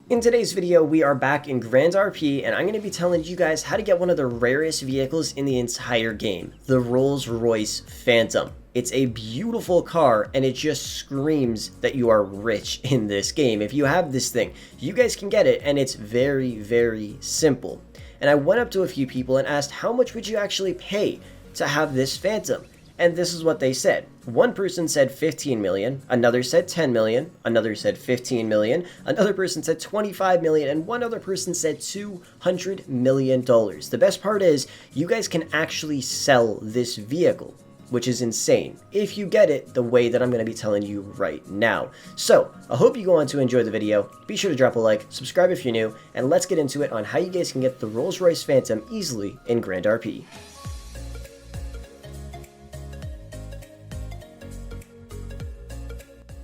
In today's video, we are back in Grand RP, and I'm going to be telling you guys how to get one of the rarest vehicles in the entire game, the Rolls-Royce Phantom. It's a beautiful car, and it just screams that you are rich in this game. If you have this thing, you guys can get it, and it's very, very simple. And I went up to a few people and asked, how much would you actually pay to have this Phantom? And this is what they said. One person said 15 million, another said 10 million, another said 15 million, another person said 25 million, and one other person said $200 million. The best part is, you guys can actually sell this vehicle, which is insane, if you get it the way that I'm going to be telling you right now. So, I hope you go on to enjoy the video. Be sure to drop a like, subscribe if you're new, and let's get into it on how you guys can get the Rolls-Royce Phantom easily in Grand RP.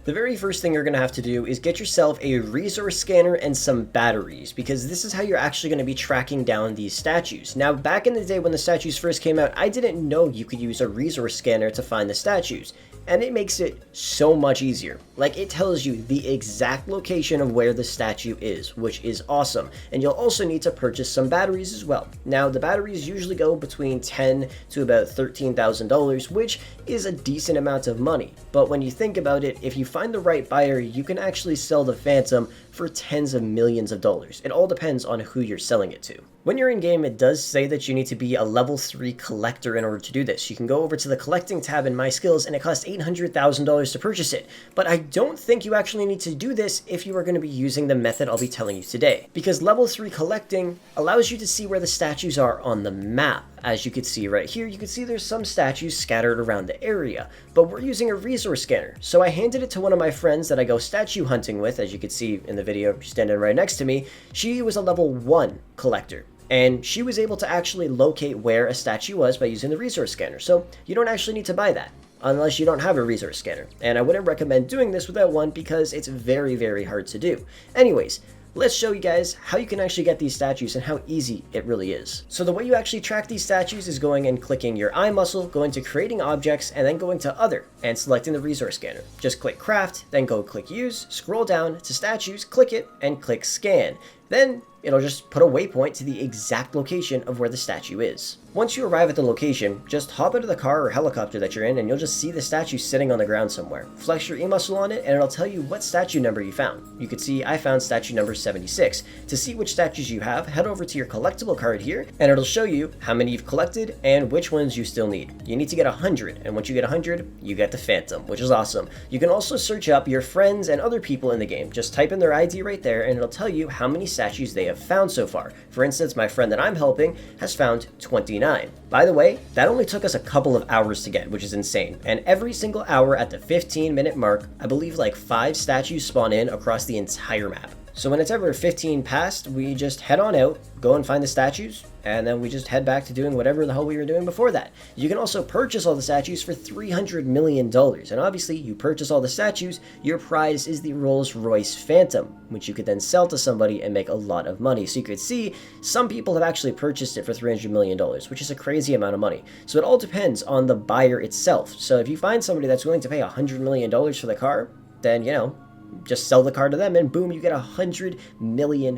The very first thing you're going to have to do is get yourself a resource scanner and some batteries, because this is how you're actually going to be tracking down these statues. Now, back in the day when the statues first came out, I didn't know you could use a resource scanner to find the statues, and it makes it so much easier. Like, it tells you the exact location of where the statue is, which is awesome. And you'll also need to purchase some batteries as well. Now, the batteries usually go between $10,000 to about $13,000, which is a decent amount of money. But when you think about it, if you find the right buyer, you can actually sell the Phantom for tens of millions of dollars. It all depends on who you're selling it to. When you're in game, it does say that you need to be a level 3 collector in order to do this. You can go over to the collecting tab in My Skills, and it costs $800,000 to purchase it. But I don't think you actually need to do this if you are going to be using the method I'll be telling you today. Because level 3 collecting allows you to see where the statues are on the map. As you can see right here, you can see there's some statues scattered around the area. But we're using a resource scanner. So I handed it to one of my friends that I go statue hunting with. As you can see in the video, she's standing right next to me. She was a level 1 collector, and she was able to actually locate where a statue was by using the resource scanner. So you don't actually need to buy that unless you don't have a resource scanner. And I wouldn't recommend doing this without one because it's very, very hard to do. Anyways, let's show you guys how you can actually get these statues and how easy it really is. So the way you actually track these statues is going and clicking your eye muscle, going to creating objects, and then going to other and selecting the resource scanner. Just click craft, then go click use, scroll down to statues, click it, and click scan. Then it'll just put a waypoint to the exact location of where the statue is. Once you arrive at the location, just hop into the car or helicopter that you're in, and you'll just see the statue sitting on the ground somewhere. Flex your E-muscle on it, and it'll tell you what statue number you found. You can see I found statue number 76. To see which statues you have, head over to your collectible card here, and it'll show you how many you've collected and which ones you still need. You need to get 100, and once you get 100, you get the Phantom, which is awesome. You can also search up your friends and other people in the game. Just type in their ID right there, and it'll tell you how many statues they have found so far. For instance, my friend that I'm helping has found 29. By the way, that only took us a couple of hours to get, which is insane. And every single hour at the 15-minute mark, I believe like 5 statues spawn in across the entire map. So when it's ever 15 past, we just head on out, go and find the statues, and then we just head back to doing whatever the hell we were doing before that. You can also purchase all the statues for $300 million. And obviously, you purchase all the statues, your prize is the Rolls-Royce Phantom, which you could then sell to somebody and make a lot of money. So you could see, some people have actually purchased it for $300 million, which is a crazy amount of money. So it all depends on the buyer itself. So if you find somebody that's willing to pay $100 million for the car, then, you know, just sell the car to them and boom, you get $100 million,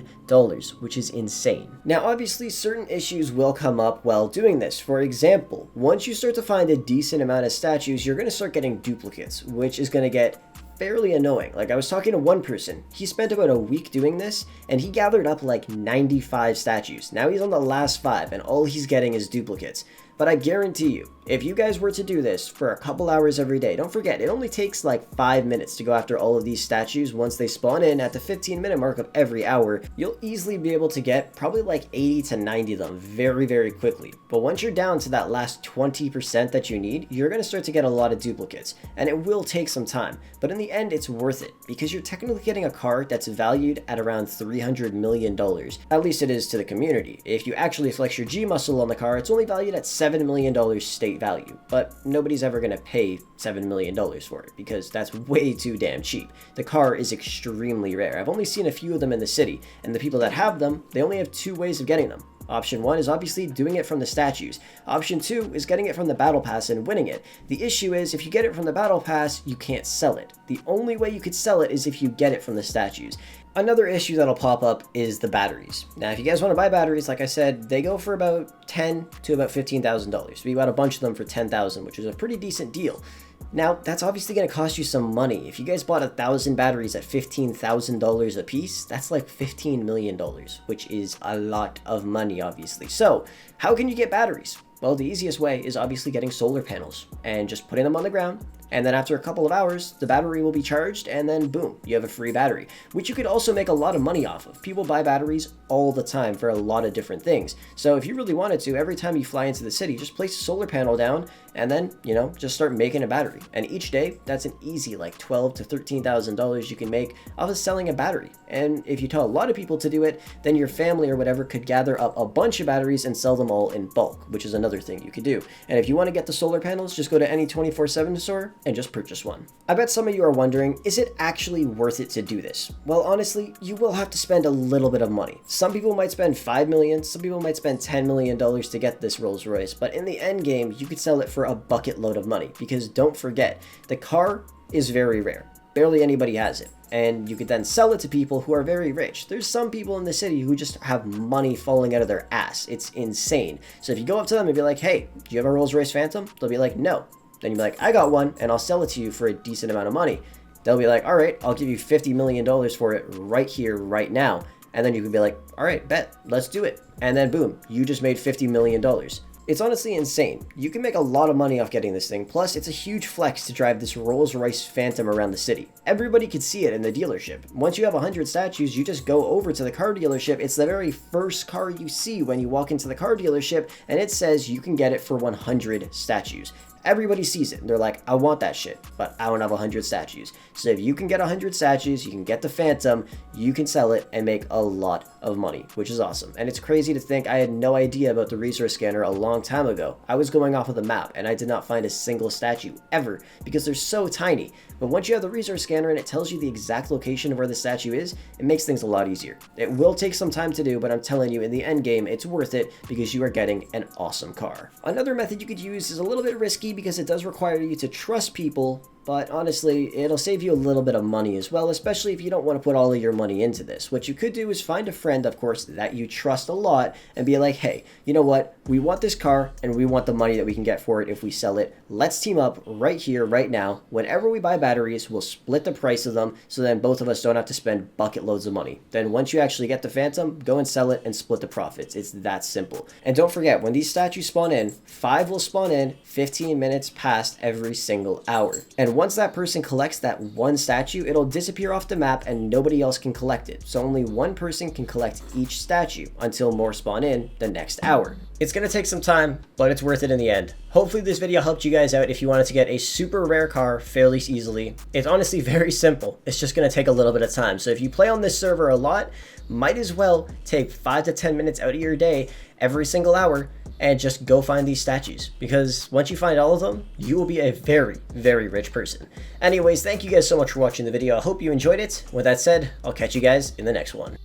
which is insane. Now, obviously, certain issues will come up while doing this. For example, once you start to find a decent amount of statues, you're going to start getting duplicates, which is going to get fairly annoying. Like, I was talking to one person, he spent about a week doing this, and he gathered up like 95 statues. Now he's on the last 5, and all he's getting is duplicates. But I guarantee you, if you guys were to do this for a couple hours every day, don't forget, it only takes like 5 minutes to go after all of these statues. Once they spawn in at the 15-minute mark of every hour, you'll easily be able to get probably like 80 to 90 of them very, very quickly. But once you're down to that last 20% that you need, you're going to start to get a lot of duplicates, and it will take some time. But in the end, it's worth it, because you're technically getting a car that's valued at around $300 million. At least it is to the community. If you actually flex your G muscle on the car, it's only valued at $7 million state value, but nobody's ever going to pay $7 million for it because that's way too damn cheap. The car is extremely rare. I've only seen a few of them in the city, and the people that have them, they only have 2 ways of getting them. Option 1 is obviously doing it from the statues. Option 2 is getting it from the battle pass and winning it. The issue is, if you get it from the battle pass, you can't sell it. The only way you could sell it is if you get it from the statues. Another issue that'll pop up is the batteries. Now, if you guys want to buy batteries, like I said, they go for about $10,000 to about $15,000. We got a bunch of them for $10,000, which is a pretty decent deal. Now, that's obviously going to cost you some money. If you guys bought 1,000 batteries at $15,000 a piece, that's like $15 million, which is a lot of money, obviously. So, how can you get batteries? Well, the easiest way is obviously getting solar panels and just putting them on the ground. And then after a couple of hours, the battery will be charged, and then boom, you have a free battery, which you could also make a lot of money off of. People buy batteries all the time for a lot of different things. So if you really wanted to, every time you fly into the city, just place a solar panel down and then, just start making a battery. And each day, that's an easy like $12,000 to $13,000 you can make off of selling a battery. And if you tell a lot of people to do it, then your family or whatever could gather up a bunch of batteries and sell them all in bulk, which is another thing you could do. And if you want to get the solar panels, just go to any 24/7 store and just purchase one. I bet some of you are wondering, is it actually worth it to do this? Well, honestly, you will have to spend a little bit of money. Some people might spend $5 million, some people might spend $10 million to get this Rolls Royce, but in the end game, you could sell it for a bucket load of money, because don't forget, the car is very rare. Barely anybody has it. And you could then sell it to people who are very rich. There's some people in the city who just have money falling out of their ass. It's insane. So if you go up to them and be like, hey, do you have a Rolls Royce Phantom? They'll be like, no. Then you'll be like, I got one, and I'll sell it to you for a decent amount of money. They'll be like, all right, I'll give you $50 million for it right here, right now. And then you can be like, all right, bet, let's do it. And then boom, you just made $50 million. It's honestly insane. You can make a lot of money off getting this thing. Plus, it's a huge flex to drive this Rolls Royce Phantom around the city. Everybody could see it in the dealership. Once you have 100 statues, you just go over to the car dealership. It's the very first car you see when you walk into the car dealership, and it says you can get it for 100 statues. Everybody sees it and they're like, I want that shit, but I don't have 100 statues. So if you can get 100 statues, you can get the Phantom, you can sell it and make a lot of money, which is awesome. And it's crazy to think I had no idea about the resource scanner a long time ago. I was going off of the map and I did not find a single statue ever because they're so tiny. But once you have the resource scanner and it tells you the exact location of where the statue is, it makes things a lot easier. It will take some time to do, but I'm telling you, in the end game, it's worth it because you are getting an awesome car. Another method you could use is a little bit risky because it does require you to trust people, but honestly, it'll save you a little bit of money as well, especially if you don't want to put all of your money into this. What you could do is find a friend, of course, that you trust a lot and be like, hey, you know what? We want this car and we want the money that we can get for it if we sell it. Let's team up right here, right now. Whenever we buy batteries, we'll split the price of them so then both of us don't have to spend bucket loads of money. Then once you actually get the Phantom, go and sell it and split the profits. It's that simple. And don't forget, when these statues spawn in, 5 will spawn in 15 minutes past every single hour. And once that person collects that one statue, it'll disappear off the map and nobody else can collect it. So only one person can collect each statue until more spawn in the next hour. It's going to take some time, but it's worth it in the end. Hopefully this video helped you guys out if you wanted to get a super rare car fairly easily. It's honestly very simple. It's just going to take a little bit of time. So if you play on this server a lot, might as well take 5 to 10 minutes out of your day every single hour and just go find these statues, because once you find all of them, you will be a very, very rich person. Anyways, thank you guys so much for watching the video. I hope you enjoyed it. With that said, I'll catch you guys in the next one.